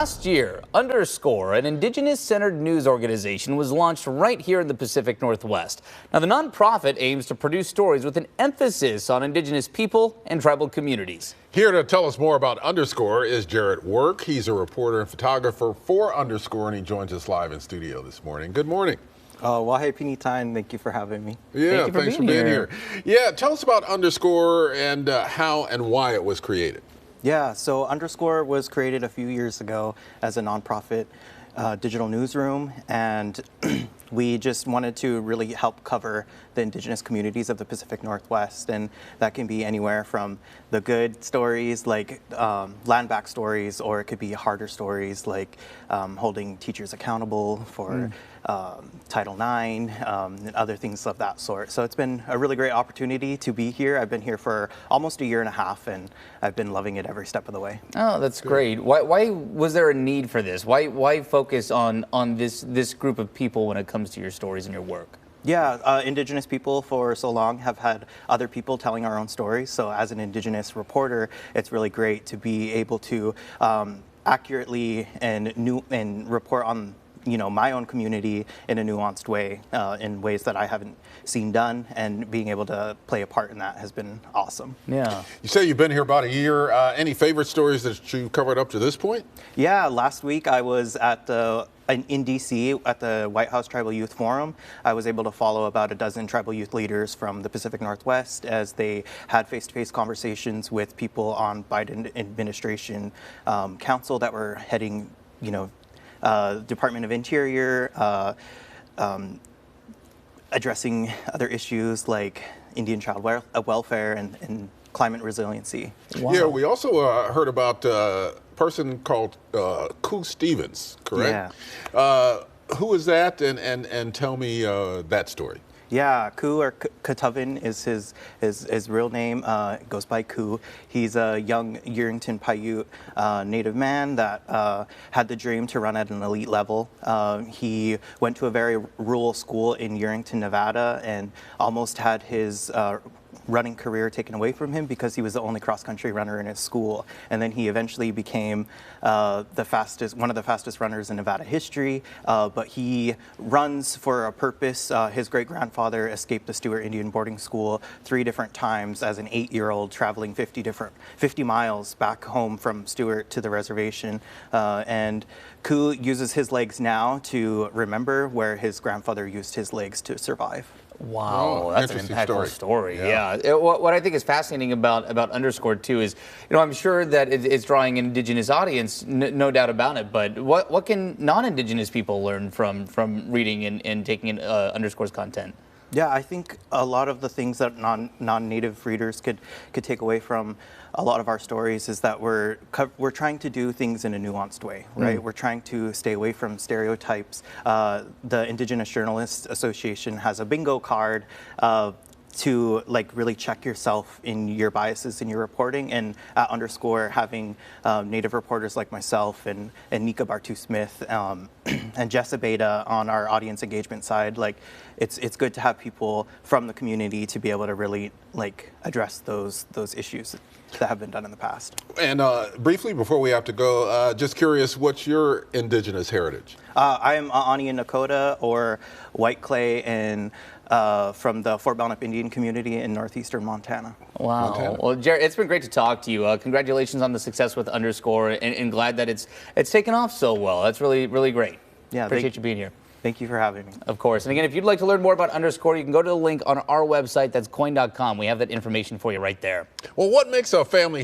Last year, Underscore, an indigenous-centered news organization, was launched right here in the Pacific Northwest. Now, the nonprofit aims to produce stories with an emphasis on indigenous people and tribal communities. Here to tell us more about Underscore is Jarrett Work. He's a reporter and photographer for Underscore, and he joins us live in studio this morning. Good morning. Wahe Pinitain, thank you for having me. Yeah, thanks for being here. Yeah, tell us about Underscore and how and why it was created. Yeah, so Underscore was created a few years ago as a nonprofit digital newsroom, and we just wanted to really help cover the indigenous communities of the Pacific Northwest, and that can be anywhere from the good stories like land back stories, or it could be harder stories like holding teachers accountable for Title IX and other things of that sort. So it's been a really great opportunity to be here. I've been here for almost a year and a half, and I've been loving it every step of the way. Oh, that's great. Why was there a need for this? Why focus on this group of people when it comes to your stories and your work? Yeah, indigenous people for so long have had other people telling our own stories. So as an indigenous reporter, it's really great to be able to accurately and report on my own community in a nuanced way, in ways that I haven't seen done, and being able to play a part in that has been awesome. Yeah. You say you've been here about a year. Any favorite stories that you've covered up to this point? Yeah, last week I was at in DC at the White House Tribal Youth Forum. I was able to follow about a dozen tribal youth leaders from the Pacific Northwest as they had face-to-face conversations with people on Biden administration council that were heading, Department of Interior, addressing other issues like Indian child welfare and climate resiliency. Wow. Yeah, we also heard about a person called Koo Stevens, correct? Yeah. Who is that, and tell me that story. Yeah, Koo, or Katuvin is his real name. It goes by Koo. He's a young Yerington Paiute Native man that had the dream to run at an elite level. He went to a very rural school in Yerington, Nevada, and almost had his running career taken away from him because he was the only cross-country runner in his school. And then he eventually became one of the fastest runners in Nevada history. But he runs for a purpose. His great-grandfather escaped the Stewart Indian boarding school 3 different times as an 8-year-old, traveling 50 miles back home from Stewart to the reservation. And Koo uses his legs now to remember where his grandfather used his legs to survive. Wow, Oh, that's an impactful story. Yeah. What I think is fascinating about Underscore too is, I'm sure that it's drawing an indigenous audience, no doubt about it. But what can non-indigenous people learn from reading and taking in Underscore's content? Yeah, I think a lot of the things that non-native readers could take away from a lot of our stories is that we're trying to do things in a nuanced way, right? We're trying to stay away from stereotypes. The Indigenous Journalists Association has a bingo card to really check yourself in your biases in your reporting, and at Underscore having native reporters like myself and Nika Bartu-Smith and Jessa Beta on our audience engagement side, it's good to have people from the community to be able to really address those issues that have been done in the past. And briefly, before we have to go, just curious, what's your indigenous heritage? I am Aani and Nakota, or White Clay, and from the Fort Belknap Indian community in northeastern Montana. Wow. Montana. Well, Jarrett, it's been great to talk to you. Congratulations on the success with Underscore, and glad that it's taken off so well. That's really, really great. Yeah, appreciate you being here. Thank you for having me. Of course. And again, if you'd like to learn more about Underscore, you can go to the link on our website. That's coin.com. We have that information for you right there. Well, what makes a family